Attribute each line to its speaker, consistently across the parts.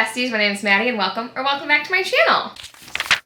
Speaker 1: besties, my name is Maddie and welcome back to my channel.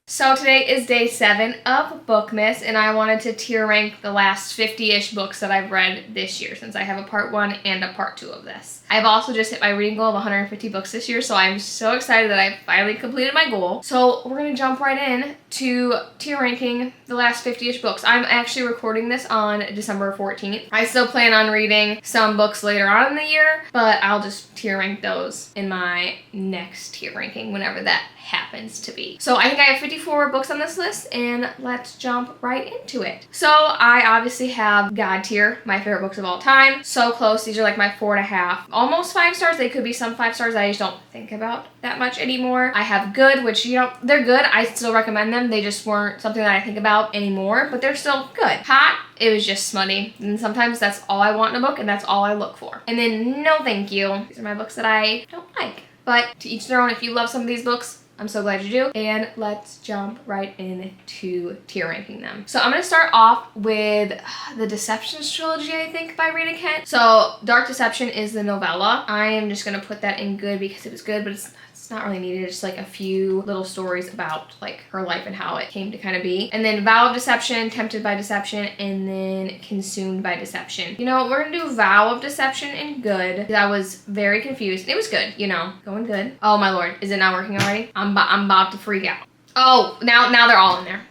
Speaker 1: So today is day 7 of Bookmas and I wanted to tier rank the last 50-ish books that I've read this year since I have a part 1 and a part 2 of this. I've also just hit my reading goal of 150 books this year, so I'm so excited that I finally completed my goal. So we're going to jump right in to tier ranking the last 50-ish books. I'm actually recording this on December 14th. I still plan on reading some books later on in the year, but I'll just tier rank those in my next tier ranking whenever that happens to be. So I think I have 54 books on this list and let's jump right into it. So I obviously have God tier, my favorite books of all time. So close, these are like my 4.5. Almost 5 stars, they could be some 5 stars I just don't think about that much anymore. I have good, which they're good, I still recommend them. They just weren't something that I think about anymore, but they're still good. Hot, it was just smutty. And sometimes that's all I want in a book and that's all I look for. And then no thank you. These are my books that I don't like. But to each their own, if you love some of these books, I'm so glad you do. And let's jump right into tier ranking them. So I'm going to start off with the Deceptions trilogy, I think, by Rita Kent. So Dark Deception is the novella. I am just going to put that in good because it was good, but it's not really needed. It's just like a few little stories about like her life and how it came to kind of be. And then Vow of Deception, Tempted by Deception, and then Consumed by Deception. You know, we're gonna do Vow of Deception in good. I was very confused. It was good, you know, going good. Oh my lord, is it not working already? I'm about to freak out. Oh, now they're all in there.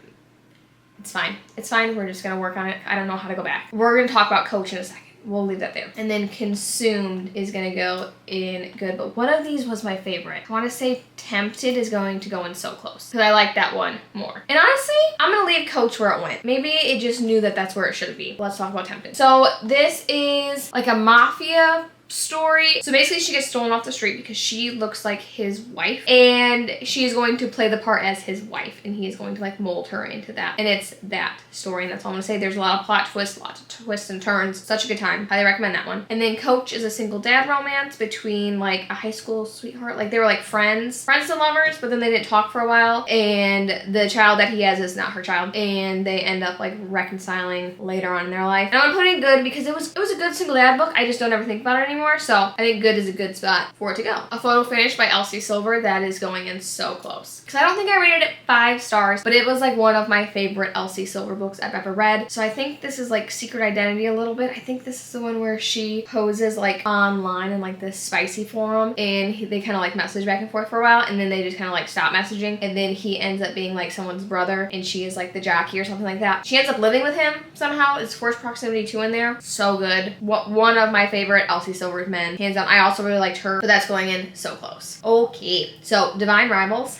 Speaker 1: It's fine. It's fine. We're just gonna work on it. I don't know how to go back. We're gonna talk about Coach in a second. We'll leave that there. And then Consumed is going to go in good. But one of these was my favorite. I want to say Tempted is going to go in So Close. Because I like that one more. And honestly, I'm going to leave Coach where it went. Maybe it just knew that that's where it should be. Let's talk about Tempted. So this is like a mafia story. So basically she gets stolen off the street because she looks like his wife and she is going to play the part as his wife and he is going to like mold her into that. And it's that story and that's all I'm gonna say. There's a lot of plot twists, lots of twists and turns. Such a good time. Highly recommend that one. And then Coach is a single dad romance between like a high school sweetheart. Like they were like friends to lovers, but then they didn't talk for a while and the child that he has is not her child and they end up like reconciling later on in their life. And I'm gonna put it in good because it was a good single dad book. I just don't ever think about it anymore. So I think good is a good spot for it to go. A Photo Finish by Elsie Silver, that is going in So Close. Because I don't think I rated it 5 stars, but it was like one of my favorite Elsie Silver books I've ever read. So I think this is like Secret Identity a little bit. I think this is the one where she poses like online in like this spicy forum and they kind of like message back and forth for a while and then they just kind of like stop messaging and then he ends up being like someone's brother and she is like the jockey or something like that. She ends up living with him somehow. It's Forced Proximity 2 in there. So good. One of my favorite Elsie Silver's men. Hands down. I also really liked her, but that's going in So Close. Okay, so Divine Rivals.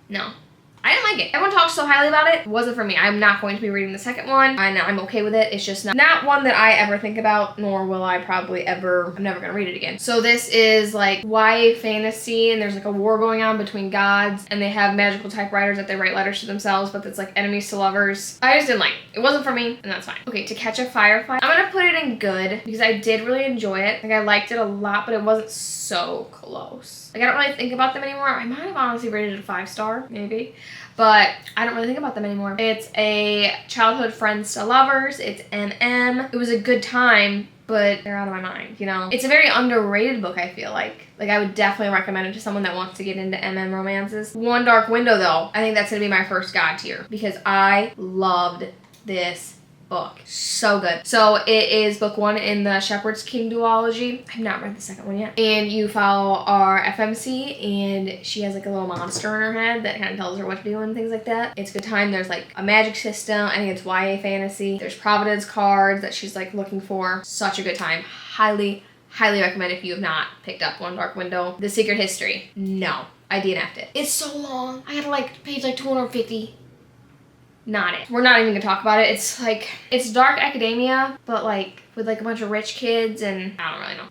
Speaker 1: No. I didn't like it. Everyone talks so highly about it. It wasn't for me. I'm not going to be reading the second one. I'm okay with it. It's just not one that I ever think about, nor will I probably ever. I'm never going to read it again. So this is like YA fantasy, and there's like a war going on between gods, and they have magical typewriters that they write letters to themselves, but it's like enemies to lovers. I just didn't like it. It wasn't for me, and that's fine. Okay, To Catch a Firefly. I'm going to put it in good, because I did really enjoy it. Like, I liked it a lot, but it wasn't so close. Like, I don't really think about them anymore. I might have honestly rated it a 5 star, maybe. But I don't really think about them anymore. It's a childhood friends to lovers. It's MM. It was a good time, but they're out of my mind, you know? It's a very underrated book, I feel like. Like, I would definitely recommend it to someone that wants to get into MM romances. One Dark Window, though. I think that's going to be my first God tier because I loved this book. So good. So it is book 1 in the Shepherd's King duology. I've not read the second one yet. And you follow our FMC and she has like a little monster in her head that kind of tells her what to do and things like that. It's a good time. There's like a magic system. I think it's YA fantasy. There's Providence cards that she's like looking for. Such a good time. Highly recommend if you have not picked up One Dark Window. The Secret History. No. I DNF'd it. It's so long. I had to like page like 250. Not it. We're not even gonna talk about it. It's like, it's dark academia, but like with like a bunch of rich kids and I don't really know.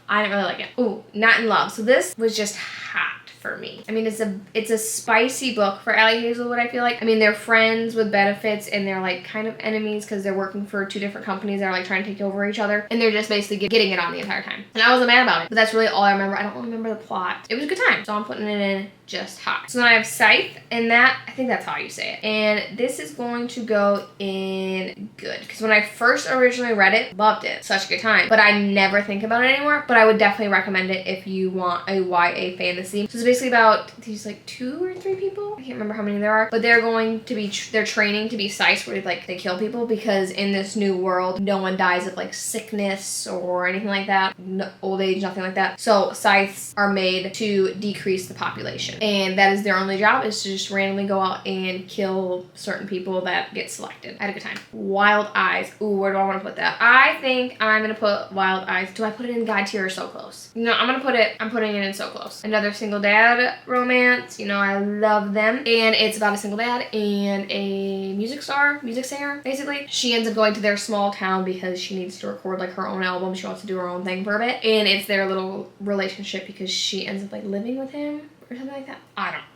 Speaker 1: I didn't really like it. Ooh, Not in Love. So this was just hot for me. I mean, it's a spicy book for Allie Hazelwood, I feel like. I mean, they're friends with benefits and they're like kind of enemies because they're working for 2 different companies that are like trying to take over each other and they're just basically getting it on the entire time. And I wasn't mad about it, but that's really all I remember. I don't remember the plot. It was a good time, so I'm putting it in just hot. So then I have Scythe, and that, I think that's how you say it. And this is going to go in good. Because when I first originally read it, loved it. Such a good time. But I never think about it anymore. But I would definitely recommend it if you want a YA fantasy. So it's basically about these like 2 or 3 people. I can't remember how many there are. But they're going to be, they're training to be Scythes, where like they kill people, because in this new world, no one dies of like sickness or anything like that. No, old age, nothing like that. So Scythes are made to decrease the population. And that is their only job, is to just randomly go out and kill certain people that get selected. I had a good time. Wild Eyes. Ooh, where do I want to put that? I think I'm going to put Wild Eyes. Do I put it in God tier or So Close? No, I'm putting it in So Close. Another single dad romance. You know, I love them. And it's about a single dad and a music singer, basically. She ends up going to their small town because she needs to record like her own album. She wants to do her own thing for a bit. And it's their little relationship because she ends up like living with him or something like that.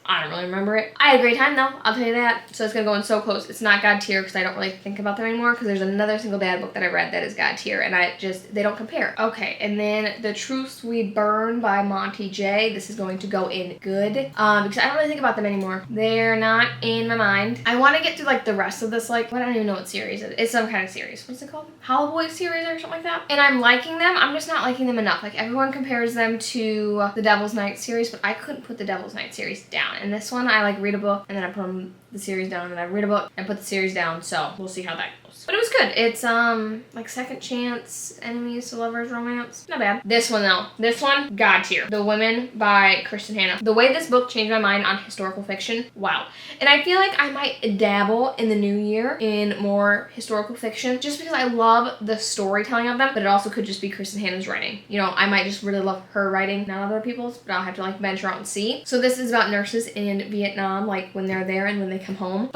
Speaker 1: I don't really remember it. I had a great time though, I'll tell you that. So it's gonna go in So Close. It's not God tier because I don't really think about them anymore, because there's another single dad book that I read that is God tier, and they don't compare. Okay, and then The Truths We Burn by Monty J. This is going to go in good, because I don't really think about them anymore. They're not in my mind. I want to get through like the rest of this, like, I don't even know what series it is. It's some kind of series. What's it called? Hollow Boy series or something like that. And I'm liking them. I'm just not liking them enough. Like, everyone compares them to the Devil's Night series, but I couldn't put the Devil's Night series down. And this one, I like read a book and then I put the series down, and then I read a book and put the series down. So we'll see how that goes. But it was good. It's like second chance enemies to lovers romance. Not bad. This one though. This one, God tier. The Women by Kristen Hanna. The way this book changed my mind on historical fiction, wow. And I feel like I might dabble in the new year in more historical fiction, just because I love the storytelling of them, but it also could just be Kristen Hanna's writing. You know, I might just really love her writing, not other people's, but I'll have to like venture out and see. So this is about nurses in Vietnam, like when they're there and when they come home.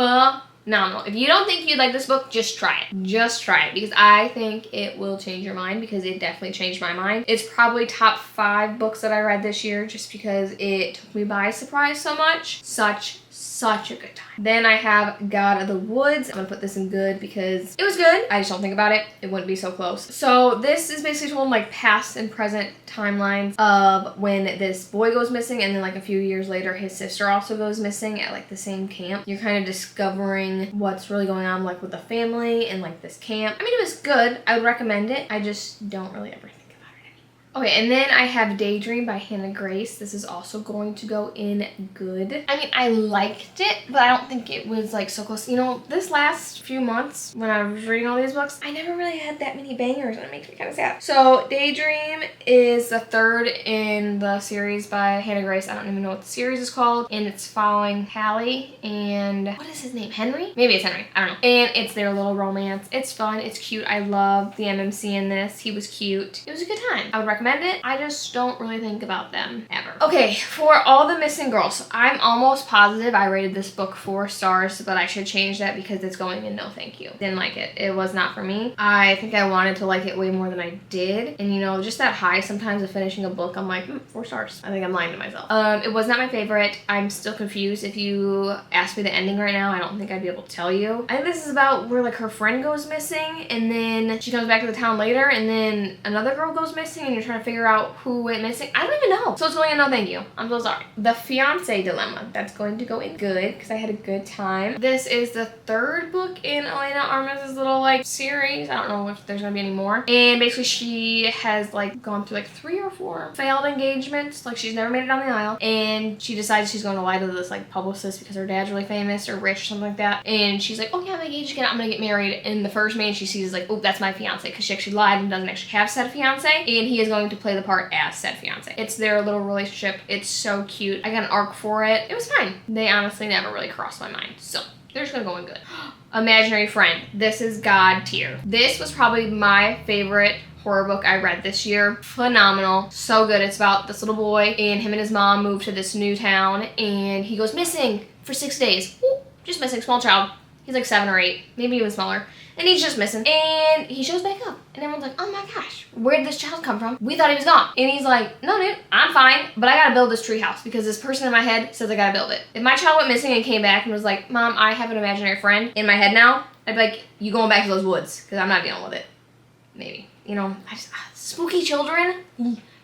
Speaker 1: Phenomenal. If you don't think you'd like this book, just try it. Just try it, because I think it will change your mind, because it definitely changed my mind. It's probably top 5 books that I read this year, just because it took me by surprise so much. Such a good time. Then I have God of the Woods. I'm gonna put this in good because it was good. I just don't think about it. It wouldn't be so close. So this is basically told like past and present timelines of when this boy goes missing, and then like a few years later his sister also goes missing at like the same camp. You're kind of discovering what's really going on like with the family and like this camp. I mean, it was good. I would recommend it. I just don't really ever think. Okay, and then I have Daydream by Hannah Grace. This is also going to go in good. I mean, I liked it, but I don't think it was like so close. You know, this last few months when I was reading all these books, I never really had that many bangers, and it makes me kind of sad. So Daydream is the 3rd in the series by Hannah Grace. I don't even know what the series is called, and it's following Hallie and what is his name? Henry? Maybe it's Henry. I don't know. And it's their little romance. It's fun. It's cute. I love the MMC in this. He was cute. It was a good time. I would recommend it. I just don't really think about them ever. Okay, for All the Missing Girls, I'm almost positive I rated this book 4 stars, but I should change that because it's going in no thank you. Didn't like it. It was not for me. I think I wanted to like it way more than I did. And you know, just that high sometimes of finishing a book, I'm like, 4 stars. I think I'm lying to myself. It was not my favorite. I'm still confused. If you ask me the ending right now, I don't think I'd be able to tell you. I think this is about where like her friend goes missing, and then she comes back to the town later, and then another girl goes missing, and you're trying to figure out who went missing. I don't even know. So it's going in no thank you. I'm so sorry. The Fiancé Dilemma. That's going to go in good because I had a good time. This is the 3rd book in Elena Armez's little like series. I don't know if there's gonna be any more. And basically she has like gone through like 3 or 4 failed engagements. Like she's never made it down the aisle. And she decides she's going to lie to this like publicist because her dad's really famous or rich or something like that. And she's like, oh yeah, I'm engaged again. I'm gonna get married. And the first man she sees is like, oh, that's my fiance, because she actually lied and doesn't actually have said fiance. And he is going to play the part as said fiance. It's their little relationship. It's so cute. I got an arc for it. It was fine. They honestly never really crossed my mind. So they're just gonna go in good. Imaginary Friend. This is God tier. This was probably my favorite horror book I read this year. Phenomenal. So good. It's about this little boy, and him and his mom move to this new town, and he goes missing for 6 days. Ooh, just missing. Small child. He's like 7 or 8, maybe even smaller. And he's just missing. And he shows back up. And everyone's like, oh my gosh, where did this child come from? We thought he was gone. And he's like, no, dude, I'm fine, but I gotta build this tree house because this person in my head says I gotta build it. If my child went missing and came back and was like, Mom, I have an imaginary friend in my head now, I'd be like, you going back to those woods because I'm not dealing with it. Maybe. You know, spooky children?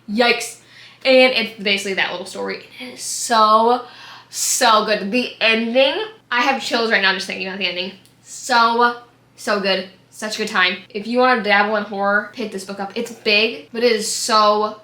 Speaker 1: Yikes. And it's basically that little story. It is so so good. The ending, I have chills right now just thinking about the ending. So good. Such a good time. If you want to dabble in horror, pick this book up. It's big, but it is so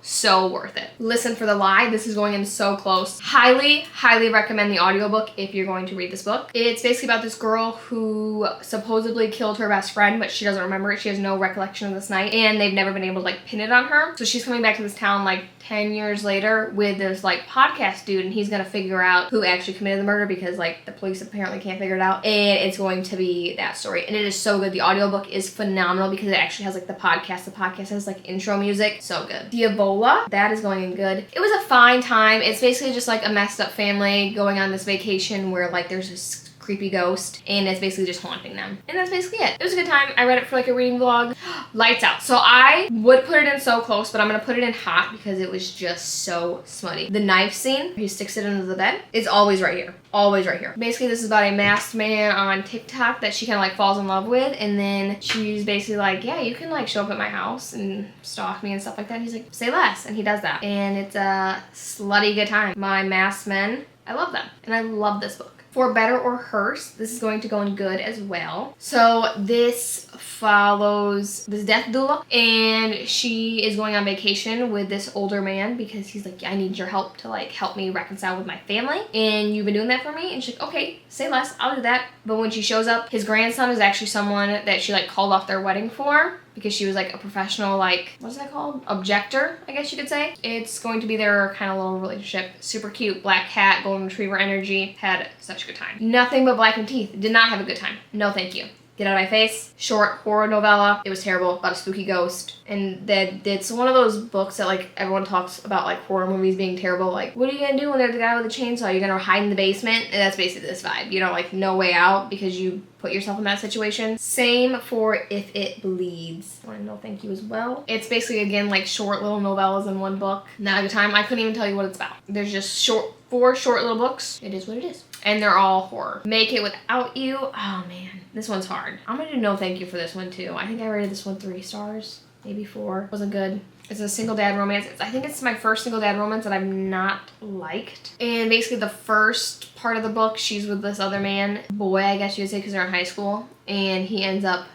Speaker 1: worth it. Listen for the Lie. This is going in so close. Highly recommend the audiobook if you're going to read this book. It's basically about this girl who supposedly killed her best friend, but she doesn't remember it. She has no recollection of this night, and they've never been able to like pin it on her. So she's coming back to this town like 10 years later with this like podcast dude, and he's gonna figure out who actually committed the murder because like the police apparently can't figure it out, and it's going to be that story. And it is so good. The audiobook is phenomenal because it actually has like the podcast. The podcast has like intro music. So good. Diavola, that is going in good. It was a fine time. It's basically just like a messed up family going on this vacation where like there's this creepy ghost and it's basically just haunting them. And that's basically it. It was a good time. I read it for like a reading vlog. Lights out. So I would put it in so close, but I'm gonna put it in hot because it was just so smutty. The knife scene, he sticks it into the bed, is always right here. Always right here. Basically, this is about a masked man on TikTok that she kind of like falls in love with, and then she's basically like, yeah, you can like show up at my house and stalk me and stuff like that. And he's like, say less, and he does that. And it's a slutty good time. My masked men, I love them, and I love this book. For better or worse, this is going to go in good as well. So this follows this death doula, and she is going on vacation with this older man because he's like, yeah, I need your help to like help me reconcile with my family, and you've been doing that for me. And she's like, okay, say less, I'll do that. But when she shows up, his grandson is actually someone that she like called off their wedding for because she was like a professional, like, what is that called? Objector, I guess you could say. It's going to be their kind of little relationship. Super cute, black cat, golden retriever energy. Had such a good time. Nothing but blackened teeth. Did not have a good time. No thank you. Get out of my face. Short horror novella. It was terrible, about a spooky ghost. And that it's one of those books that like everyone talks about like horror movies being terrible. Like, what are you gonna do when there's a guy with a chainsaw? You're gonna hide in the basement? And that's basically this vibe. You know, like no way out because you put yourself in that situation. Same for If It Bleeds. I want to know thank you as well. It's basically again like short little novellas in one book. Not a good time. I couldn't even tell you what it's about. There's just four short little books. It is what it is. And they're all horror. Make It Without You. Oh man, this one's hard. I'm gonna do no thank you for this one too. I think I rated this one 3 stars, maybe 4. Wasn't good. It's a single dad romance. I think it's my first single dad romance that I've not liked. And basically the first part of the book, she's with this other man, boy, I guess you would say, because they're in high school, and he ends up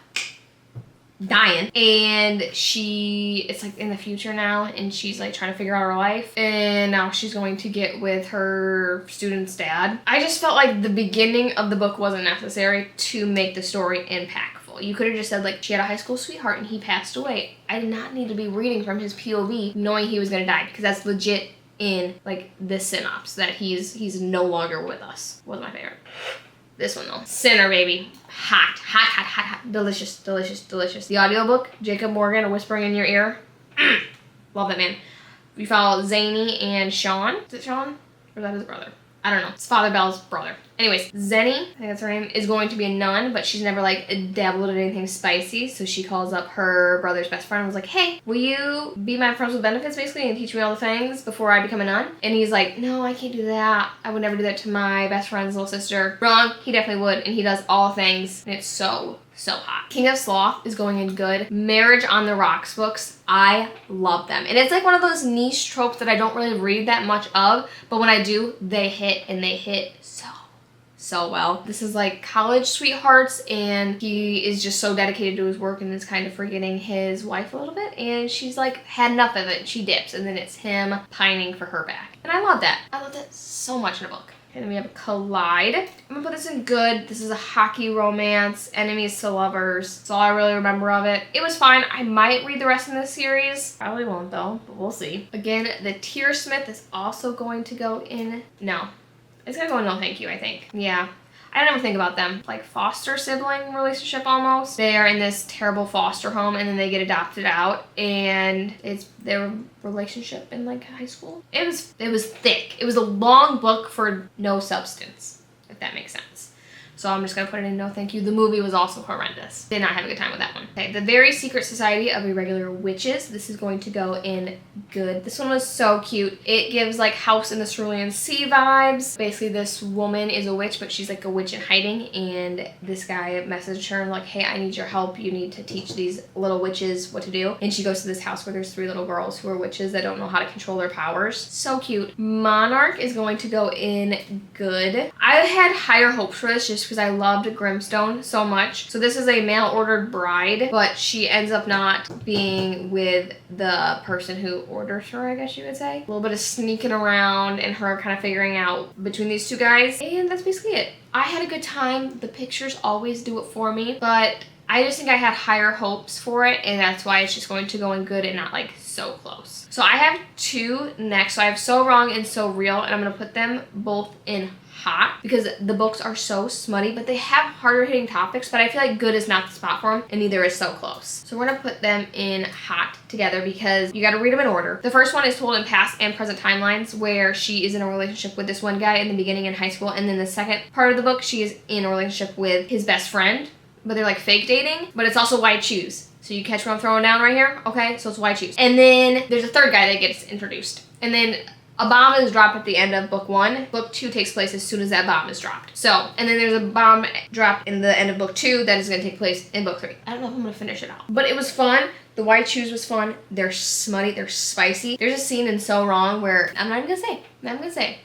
Speaker 1: dying, and it's like in the future now, and she's like trying to figure out her life, and now she's going to get with her student's dad. I just felt like the beginning of the book wasn't necessary to make the story impactful. You could have just said like she had a high school sweetheart and he passed away. I did not need to be reading from his POV knowing he was gonna die, because that's legit in like the synopsis that he's no longer with us. Was my favorite. This one though, Sinner, baby. Hot. Delicious. The audiobook, Jacob Morgan, Whispering in Your Ear. Love that man. We follow Zany and Sean. Is it Sean? Or is that his brother? I don't know. It's Father Bell's brother. Anyways, Zenny, I think that's her name, is going to be a nun, but she's never like dabbled in anything spicy, so she calls up her brother's best friend and was like, hey, will you be my friends with benefits basically and teach me all the things before I become a nun? And he's like, no, I can't do that. I would never do that to my best friend's little sister. Wrong, he definitely would, and he does all things, and it's so hot. King of Sloth is going in good. Marriage on the Rocks books, I love them. And it's like one of those niche tropes that I don't really read that much of, but when I do, they hit, and they hit so well. This is like college sweethearts, and he is just so dedicated to his work and is kind of forgetting his wife a little bit, and she's like had enough of it. She dips, and then it's him pining for her back. And I love that. I love that so much in a book. And then we have Collide. I'm gonna put this in good. This is a hockey romance, enemies to lovers. That's all I really remember of it. It was fine. I might read the rest of this series. Probably won't though, but we'll see. Again, the Tearsmith is also going to go in. No. It's gonna go in no thank you, I think. Yeah. I don't ever think about them. Like foster sibling relationship almost. They are in this terrible foster home and then they get adopted out, and it's their relationship in like high school. It was thick. It was a long book for no substance, if that makes sense. So I'm just going to put it in no thank you. The movie was also horrendous. Did not have a good time with that one. Okay, The Very Secret Society of Irregular Witches. This is going to go in good. This one was so cute. It gives like House in the Cerulean Sea vibes. Basically, this woman is a witch, but she's like a witch in hiding. And this guy messaged her like, hey, I need your help. You need to teach these little witches what to do. And she goes to this house where there's 3 little girls who are witches that don't know how to control their powers. So cute. Monarch is going to go in good. I had higher hopes for this just because I loved Grimstone so much. So this is a mail-ordered bride, but she ends up not being with the person who orders her, I guess you would say. A little bit of sneaking around and her kind of figuring out between these 2 guys. And that's basically it. I had a good time. The pictures always do it for me, but I just think I had higher hopes for it, and that's why it's just going to go in good and not like so close. So I have 2 next. So I have So Wrong and So Real, and I'm going to put them both in hot because the books are so smutty, but they have harder hitting topics, but I feel like good is not the spot for them, and neither is So Close. So we're going to put them in hot together because you got to read them in order. The first one is told in past and present timelines where she is in a relationship with this one guy in the beginning in high school, and then the second part of the book, she is in a relationship with his best friend, but they're like fake dating, but it's also why choose. So you catch what I'm throwing down right here? Okay, so it's why choose. And then there's a third guy that gets introduced. And then a bomb is dropped at the end of book 1. Book 2 takes place as soon as that bomb is dropped. So, and then there's a bomb dropped in the end of book 2 that is going to take place in book 3. I don't know if I'm going to finish it out. But it was fun. The Why Choose was fun. They're smutty. They're spicy. There's a scene in So Wrong where, I'm not even going to say. I'm not going to say.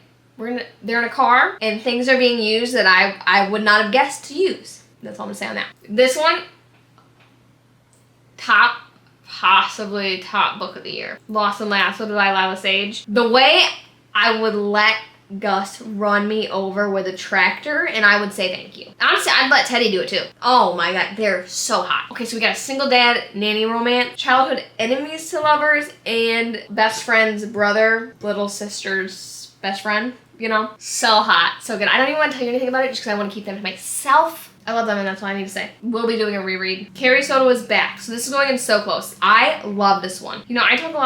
Speaker 1: They're in a car and things are being used that I would not have guessed to use. That's all I'm going to say on that. This one, possibly top book of the year. Lost and Lasso by Lila Sage. The way I would let Gus run me over with a tractor and I would say thank you. Honestly, I'd let Teddy do it too. Oh my god, they're so hot. Okay, so we got a single dad nanny romance, childhood enemies to lovers, and best friend's brother, little sister's best friend, you know? So hot, so good. I don't even want to tell you anything about it just because I want to keep them to myself. I love them and that's all I need to say. We'll be doing a reread. Carrie Soto is back. So this is going in So Close. I love this one. You know, I talk a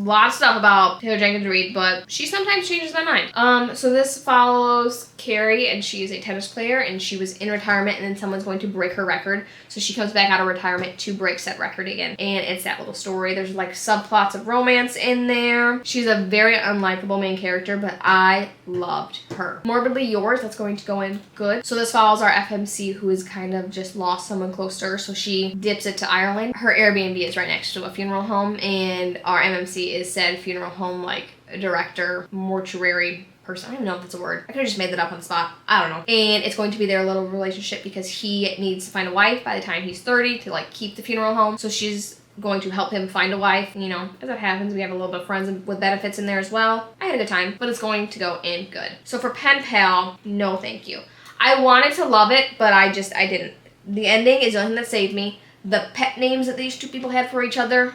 Speaker 1: lot of stuff about Taylor Jenkins Reid, but she sometimes changes my mind. So this follows Carrie, and she is a tennis player, and she was in retirement, and then someone's going to break her record. So she comes back out of retirement to break said record again. And it's that little story. There's like subplots of romance in there. She's a very unlikable main character, but I loved her. Morbidly Yours, that's going to go in good. So this follows our FMC who has kind of just lost someone close to her, so she dips it to Ireland. Her Airbnb is right next to a funeral home, and our MMC is said funeral home like director, mortuary person. I don't even know if that's a word. I could have just made that up on the spot. I don't know. And it's going to be their little relationship because he needs to find a wife by the time he's 30 to like keep the funeral home. So she's going to help him find a wife. You know, as it happens, we have a little bit of friends with benefits in there as well. I had a good time, but it's going to go in good. So for Pen Pal, no thank you. I wanted to love it, but I didn't. The ending is the only thing that saved me. The pet names that these 2 people had for each other,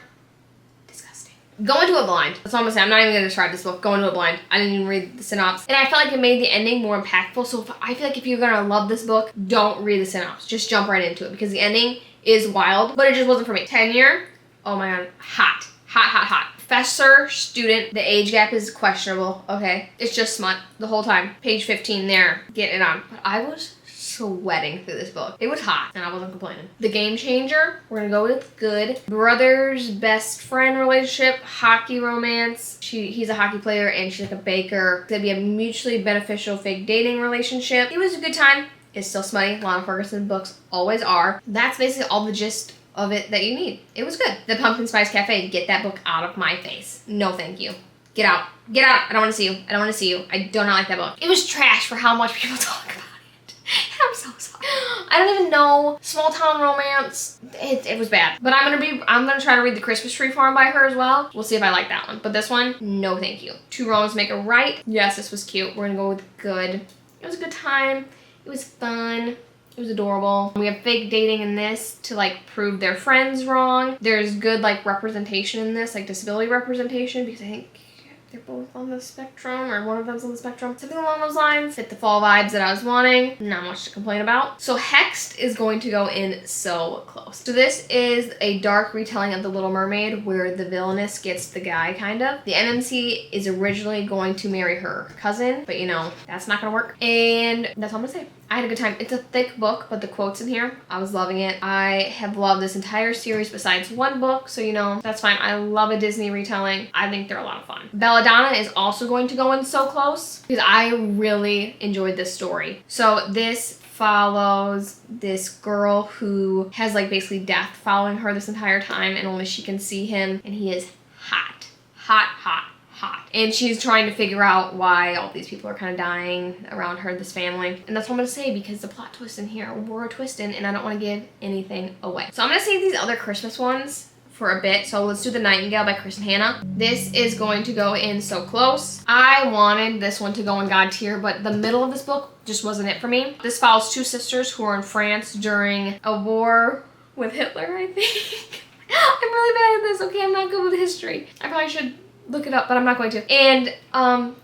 Speaker 1: go into it blind. That's all I'm gonna say. I'm not even gonna describe this book. Go into it blind. I didn't even read the synopsis. And I felt like it made the ending more impactful. So I feel like if you're gonna love this book, don't read the synopsis. Just jump right into it because the ending is wild, but it just wasn't for me. Tenure, oh my god, hot. Hot, hot, hot. Professor, student, the age gap is questionable, okay? It's just smut the whole time. Page 15 there, getting it on. But I was sweating through this book. It was hot, and I wasn't complaining. The Game Changer, we're gonna go with good. Brothers, best friend relationship, hockey romance. He's a hockey player, and she's like a baker. It's gonna be a mutually beneficial fake dating relationship. It was a good time. It's still smutty. Lana Ferguson books always are. That's basically all the gist of it that you need. It was good. The Pumpkin Spice Cafe, get that book out of my face. No thank you. Get out. Get out. I don't want to see you. I don't want to see you. I do not like that book. It was trash for how much people talk about it. I'm so sorry. I don't even know. Small town romance. It was bad. But I'm gonna try to read The Christmas Tree Farm by her as well. We'll see if I like that one. But this one, no thank you. 2 wrongs make a right. Yes, this was cute. We're gonna go with good. It was a good time. It was fun. It was adorable. We have fake dating in this to like prove their friends wrong. There's good like representation in this, like disability representation, because I think they're both on the spectrum, or one of them's on the spectrum. Something along those lines. Fit the fall vibes that I was wanting. Not much to complain about. So Hexed is going to go in so close. So this is a dark retelling of The Little Mermaid where the villainess gets the guy, kind of. The NMC is originally going to marry her cousin, but you know, that's not gonna work. And that's all I'm gonna say. I had a good time. It's a thick book, but the quotes in here, I was loving it. I have loved this entire series besides one book, so you know, that's fine. I love a Disney retelling. I think they're a lot of fun. Belladonna is also going to go in so close because I really enjoyed this story. So this follows this girl who has like basically death following her this entire time, and only she can see him, and he is hot, hot, hot. And she's trying to figure out why all these people are kind of dying around her, this family. And that's what I'm going to say because the plot twist in here were twisting and I don't want to give anything away. So I'm going to save these other Christmas ones for a bit. So let's do The Nightingale by Chris and Hannah. This is going to go in so close. I wanted this one to go in God tier, but the middle of this book just wasn't it for me. This follows two sisters who are in France during a war with Hitler, I think. I'm really bad at this. Okay, I'm not good with history. I probably should look it up, but I'm not going to. And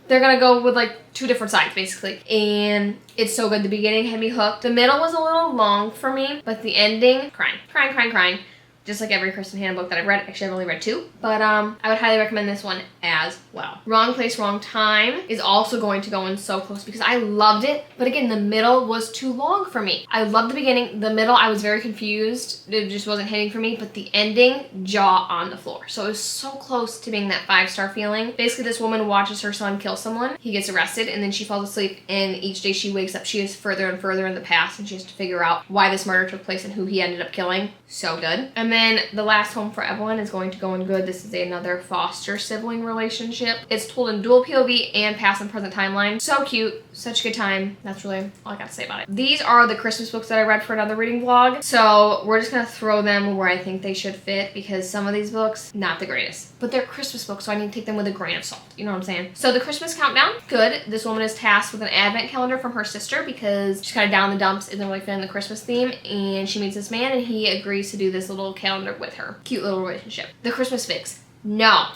Speaker 1: they're gonna go with like two different sides basically, and it's so good. The beginning had me hooked. The middle was a little long for me, but the ending, crying, just like every Kristen Hannah book that I've read. Actually, I've only read two, but I would highly recommend this one as well. Wrong Place, Wrong Time is also going to go in so close because I loved it, but again, the middle was too long for me. I loved the beginning. The middle, I was very confused. It just wasn't hitting for me, but the ending, jaw on the floor. So it was so close to being that 5-star feeling. Basically, this woman watches her son kill someone. He gets arrested, and then she falls asleep, and each day she wakes up, she is further and further in the past, and she has to figure out why this murder took place and who he ended up killing. So good. And then The Last Home for Evelyn is going to go in good. This is another foster sibling relationship. It's told in dual POV and past and present timeline. So cute. Such a good time. That's really all I got to say about it. These are the Christmas books that I read for another reading vlog. So we're just going to throw them where I think they should fit because some of these books, not the greatest. But they're Christmas books, so I need to take them with a grain of salt. You know what I'm saying? So the Christmas countdown, good. This woman is tasked with an advent calendar from her sister because she's kind of down in the dumps, isn't really feeling the Christmas theme, and she meets this man and he agrees to do this little calendar with her. Cute little relationship. The Christmas Fix. No.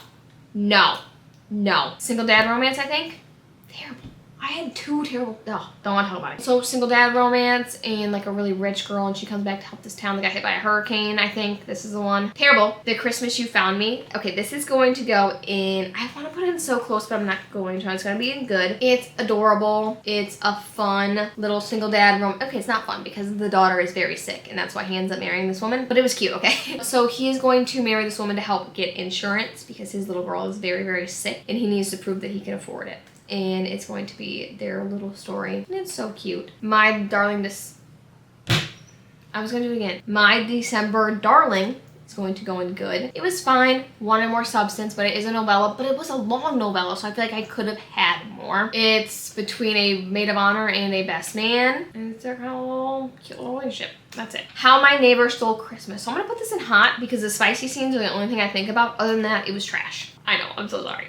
Speaker 1: Single dad romance, I think. Terrible. I had two terrible, oh, don't want to talk about it. So single dad romance and like a really rich girl, and she comes back to help this town that got hit by a hurricane. I think this is the one. Terrible. The Christmas You Found Me. Okay, this is going to go in, I want to put it in so close, but I'm not going to. It's going to be in good. It's adorable. It's a fun little single dad romance. Okay, it's not fun because the daughter is very sick and that's why he ends up marrying this woman, but it was cute, okay? So he is going to marry this woman to help get insurance because his little girl is very, very sick and he needs to prove that he can afford it. And it's going to be their little story. And it's so cute. My Darling I was going to do it again. My December Darling is going to go in good. It was fine. Wanted more substance, but it is a novella. But it was a long novella, so I feel like I could have had more. It's between a maid of honor and a best man. And it's their kind of little cute little relationship. That's it. How My Neighbor Stole Christmas. So I'm going to put this in hot because the spicy scenes are the only thing I think about. Other than that, it was trash. I know, I'm so sorry.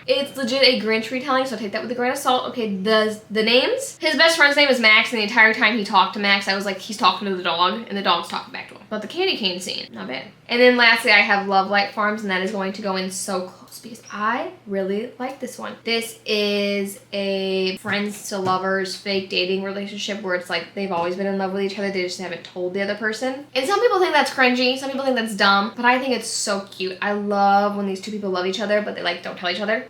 Speaker 1: It's legit a Grinch retelling, so take that with a grain of salt. Okay, the names? His best friend's name is Max, and the entire time he talked to Max, I was like, he's talking to the dog, and the dog's talking back to him. But the candy cane scene, not bad. And then lastly, I have Love Light Farms, and that is going to go in so close because I really like this one. This is a friends to lovers fake dating relationship where it's like they've always been in love with each other, they just haven't told the other person. And some people think that's cringy, some people think that's dumb, but I think it's so cute. I love when these two people love each other, but they like don't tell each other.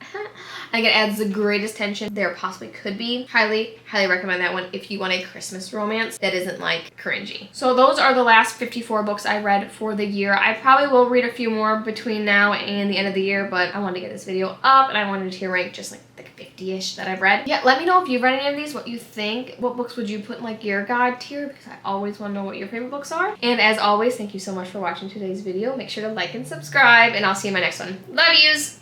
Speaker 1: I think it adds the greatest tension there possibly could be. Highly recommend that one if you want a Christmas romance that isn't like cringy. So those are the last 54 books I read for the year. I probably will read a few more between now and the end of the year, but I wanted to get this video up and I wanted to tier rank just like the 50-ish that I've read. Yeah, let me know if you've read any of these, what you think. What books would you put in like your God tier? Because I always want to know what your favorite books are. And as always, thank you so much for watching today's video. Make sure to like and subscribe, and I'll see you in my next one. Love yous!